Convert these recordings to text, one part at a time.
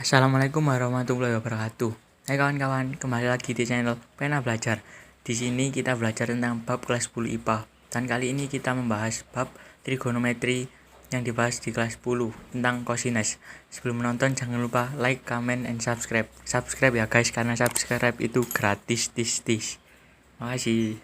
Assalamualaikum warahmatullahi wabarakatuh. Hai kawan-kawan, kembali lagi di channel Pena Belajar. Di sini kita belajar tentang bab kelas 10 IPA. Dan kali ini kita membahas bab trigonometri yang dibahas di kelas 10 tentang cosinus. Sebelum menonton jangan lupa like, comment, and subscribe. Subscribe ya guys, karena subscribe itu gratis tis. Makasih.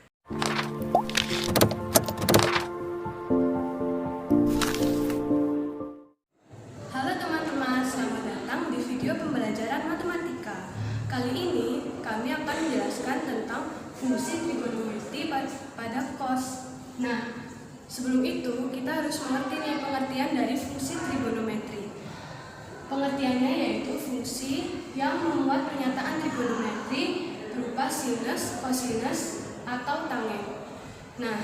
Halo teman-teman, selamat datang di video pembelajaran matematika. Kali ini kami akan menjelaskan tentang fungsi trigonometri pada cos. Nah, sebelum itu kita harus mengerti pengertian dari fungsi trigonometri. Pengertiannya yaitu fungsi yang memuat pernyataan trigonometri berupa sinus, kosinus, atau tangen. Nah,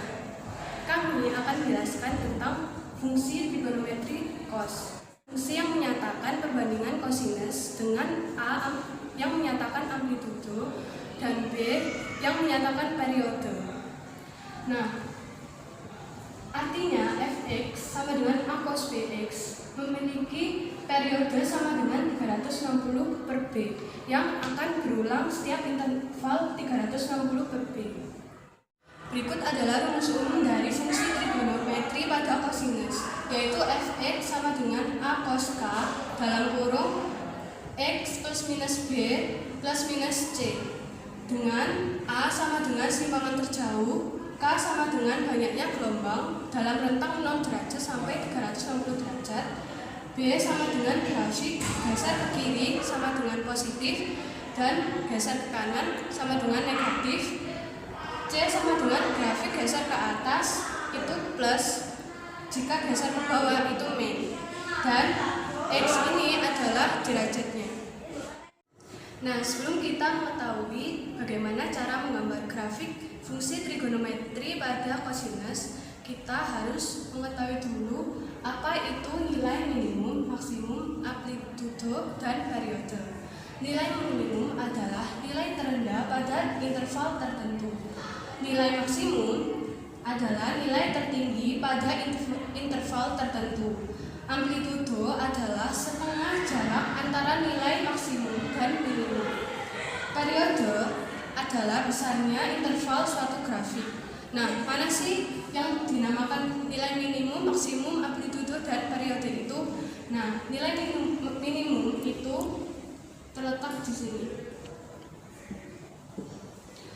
kami akan menjelaskan tentang fungsi trigonometri cos. Fungsi yang menyatakan perbandingan kosinus dengan A yang menyatakan amplitudo dan B yang menyatakan periode. Nah, artinya fx sama dengan A cos bx memiliki periode sama dengan 360 per B yang akan berulang setiap interval 360 per B. Berikut adalah rumus umum dari fungsi trigonometri pada kosinus, yaitu fx sama dengan a cos k dalam kurung x plus minus b plus minus c, dengan a sama dengan simpangan terjauh, k sama dengan banyaknya gelombang dalam rentang 0 derajat sampai 360 derajat, b sama dengan grafik geser ke kiri sama dengan positif dan geser ke kanan sama dengan negatif, C sama dengan grafik geser ke atas itu plus, jika geser ke bawah itu min, dan X ini adalah derajatnya. Nah, sebelum kita mengetahui bagaimana cara menggambar grafik fungsi trigonometri pada kosinus, kita harus mengetahui dulu apa itu nilai minimum, maksimum, amplitudo, dan periode. Nilai minimum adalah nilai terendah pada interval tertentu. Nilai maksimum adalah nilai tertinggi pada interval tertentu. Amplitudo adalah setengah jarak antara nilai maksimum dan minimum. Periode adalah besarnya interval suatu grafik. Nah, mana sih yang dinamakan nilai minimum, maksimum, amplitudo, dan periode itu? Nah, nilai minimum itu terletak di sini.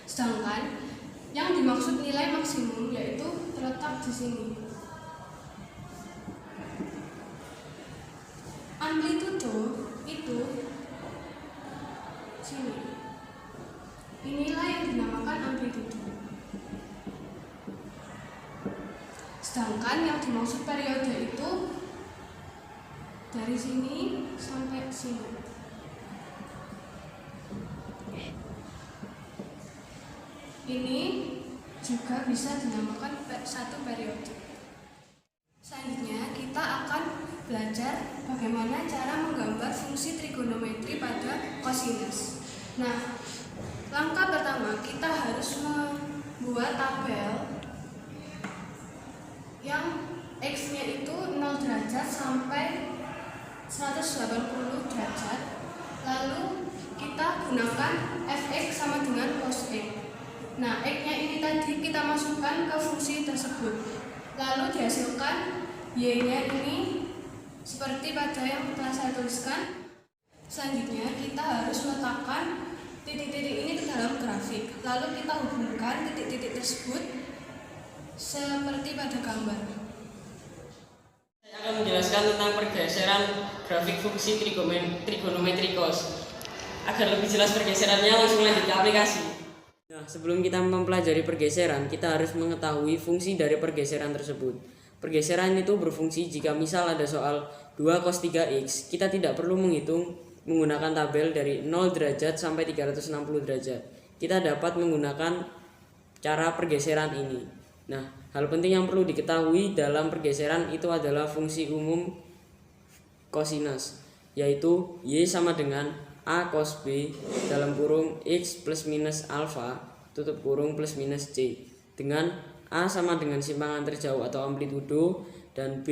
Sedangkan yang dimaksud nilai maksimum yaitu terletak di sini. Amplitudo itu sini. Inilah yang dinamakan amplitudo. Sedangkan yang dimaksud periode itu dari sini sampai sini. Ini juga bisa dinamakan satu periode. Selanjutnya kita akan belajar bagaimana cara menggambar fungsi trigonometri pada kosinus. Nah, langkah pertama kita harus membuat tabel yang X-nya itu 0 derajat sampai 180 derajat. Lalu kita gunakan fx sama dengan cos X. Nah, X-nya ini tadi kita masukkan ke fungsi tersebut. Lalu dihasilkan Y-nya ini seperti pada yang telah saya tuliskan. Selanjutnya kita harus meletakkan titik-titik ini ke dalam grafik. Lalu kita hubungkan titik-titik tersebut seperti pada gambar. Saya akan menjelaskan tentang pergeseran grafik fungsi trigonometri cos. Agar lebih jelas pergeserannya, langsung lanjut ke aplikasi. Nah, sebelum kita mempelajari pergeseran, kita harus mengetahui fungsi dari pergeseran tersebut. Pergeseran itu berfungsi jika misal ada soal 2 cos 3x, kita tidak perlu menghitung menggunakan tabel dari 0 derajat sampai 360 derajat. Kita dapat menggunakan cara pergeseran ini. Nah, hal penting yang perlu diketahui dalam pergeseran itu adalah fungsi umum kosinus, yaitu Y sama dengan A cos B dalam kurung X plus minus alfa tutup kurung plus minus C, dengan A sama dengan simpangan terjauh atau amplitudo dan B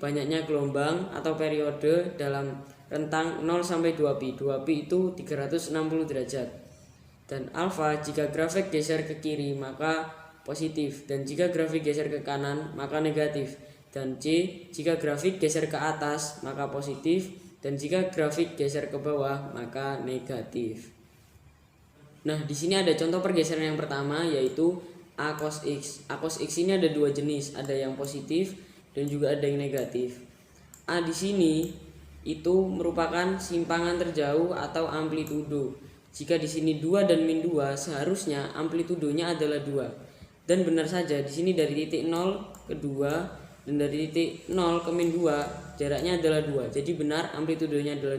banyaknya gelombang atau periode dalam rentang 0 sampai 2pi. 2pi itu 360 derajat. Dan alfa jika grafik geser ke kiri maka positif, dan jika grafik geser ke kanan maka negatif. Dan C jika grafik geser ke atas maka positif, dan jika grafik geser ke bawah maka negatif. Nah, di sini ada contoh pergeseran yang pertama yaitu A cos X. A cos X ini ada dua jenis, ada yang positif dan juga ada yang negatif. A di sini itu merupakan simpangan terjauh atau amplitudo. Jika di sini 2 dan min 2, seharusnya amplitudonya adalah 2. Dan benar saja di sini dari titik 0 ke 2 dan dari titik 0 ke min 2 jaraknya adalah 2. Jadi benar amplitudonya adalah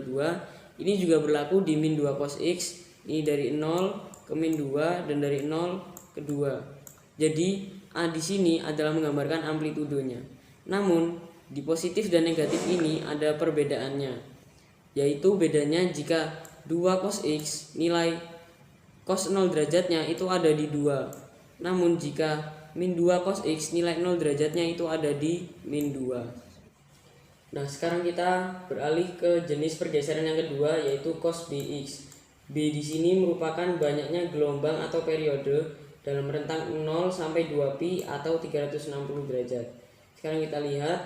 2. Ini juga berlaku di min 2 cos X. Ini dari 0 ke min 2 dan dari 0 ke 2. Jadi A di sini adalah menggambarkan amplitudonya. Namun di positif dan negatif ini ada perbedaannya, yaitu bedanya jika 2 cos X nilai cos 0 derajatnya itu ada di 2. Namun jika min 2 cos X nilai 0 derajatnya itu ada di min 2. Nah, sekarang kita beralih ke jenis pergeseran yang kedua yaitu cos BX. B di sini merupakan banyaknya gelombang atau periode dalam rentang 0 sampai 2pi atau 360 derajat. Sekarang kita lihat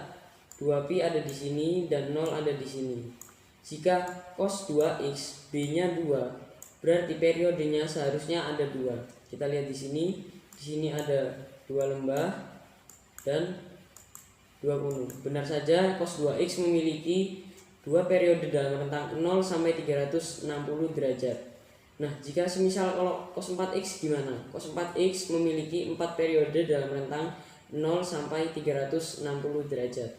2pi ada di sini dan 0 ada di sini. Jika cos 2x B-nya 2, berarti periodenya seharusnya ada 2. Kita lihat di sini ada 2 lembah dan 2 gunung. Benar saja cos 2x memiliki 2 periode dalam rentang 0 sampai 360 derajat. Nah, jika semisal kalau cos 4x gimana? Cos 4x memiliki 4 periode dalam rentang 0 sampai 360 derajat.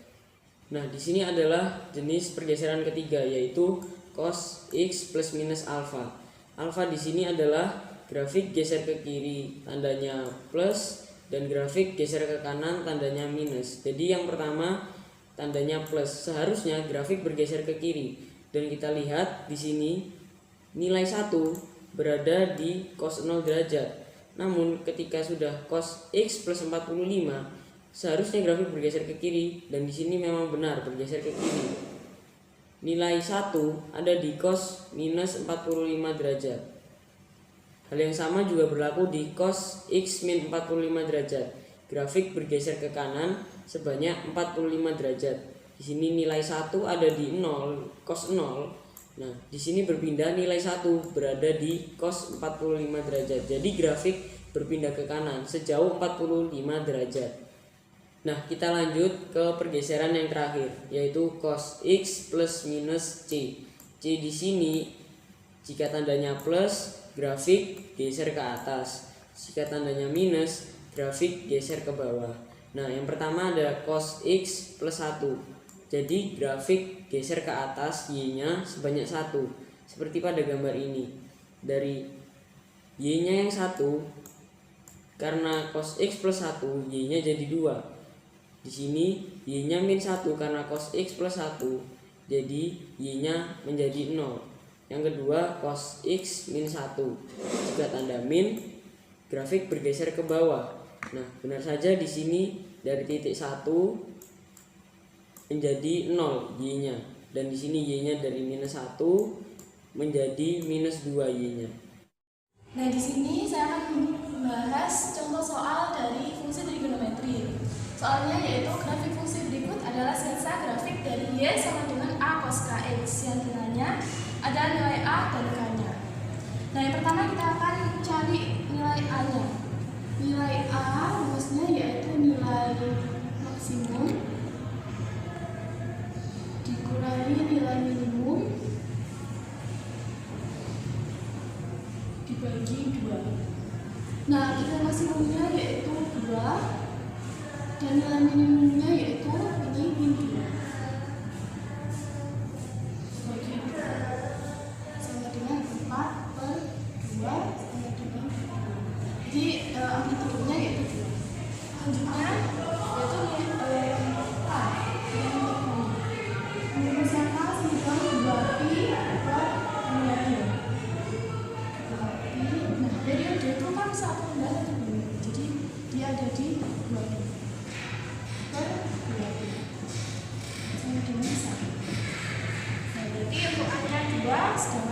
Nah, di sini adalah jenis pergeseran ketiga yaitu cos x plus minus alfa. Alfa di sini adalah grafik geser ke kiri tandanya plus dan grafik geser ke kanan tandanya minus. Jadi yang pertama tandanya plus, seharusnya grafik bergeser ke kiri. Dan kita lihat di sini nilai 1 berada di cos 0 derajat. Namun ketika sudah cos x plus 45, seharusnya grafik bergeser ke kiri, dan di sini memang benar bergeser ke kiri. Nilai 1 ada di cos minus 45 derajat. Hal yang sama juga berlaku di cos x min 45 derajat. Grafik bergeser ke kanan sebanyak 45 derajat. Di sini nilai 1 ada di 0, cos 0. Nah, di sini berpindah nilai 1 berada di cos 45 derajat. Jadi grafik berpindah ke kanan sejauh 45 derajat. Nah, kita lanjut ke pergeseran yang terakhir yaitu cos x plus minus c. C di sini jika tandanya plus, grafik geser ke atas. Jika tandanya minus, grafik geser ke bawah. Nah, yang pertama ada cos x plus 1. Jadi grafik geser ke atas y-nya sebanyak 1. Seperti pada gambar ini. Dari y-nya yang 1, karena cos x plus 1, y-nya jadi 2. Di sini y-nya min 1 karena cos x plus 1, jadi y-nya menjadi 0. Yang kedua cos x min 1. Jika tanda min, grafik bergeser ke bawah. Nah, benar saja di sini dari titik 1 menjadi 0 y-nya, dan di sini y-nya dari minus 1 menjadi minus 2 y-nya. Nah, di sini saya akan membahas contoh soal dari fungsi trigonometri. Soalnya yaitu grafik fungsi berikut adalah sketsa grafik dari y sama dengan a cos kx, yang dinanya ada nilai a dan k-nya. Nah, yang pertama kita akan cari nilai a-nya. Nilai a rumusnya yaitu nilai maksimum dikurangi nilai minimum dibagi 2. Nah, nilai maksimumnya yaitu 2 dan nilai minimumnya yaitu ini min 2 bagi 2 sama dengan 4 per 2 sama dengan 2. Jadi amplitudenya yaitu 2. Selanjutnya yaitu a rumusnya k sama 2pi per 2pi. Nah, periode itu kan satu dan satu bulan, jadi dia ada di 2pi per 2pi. Sedangkan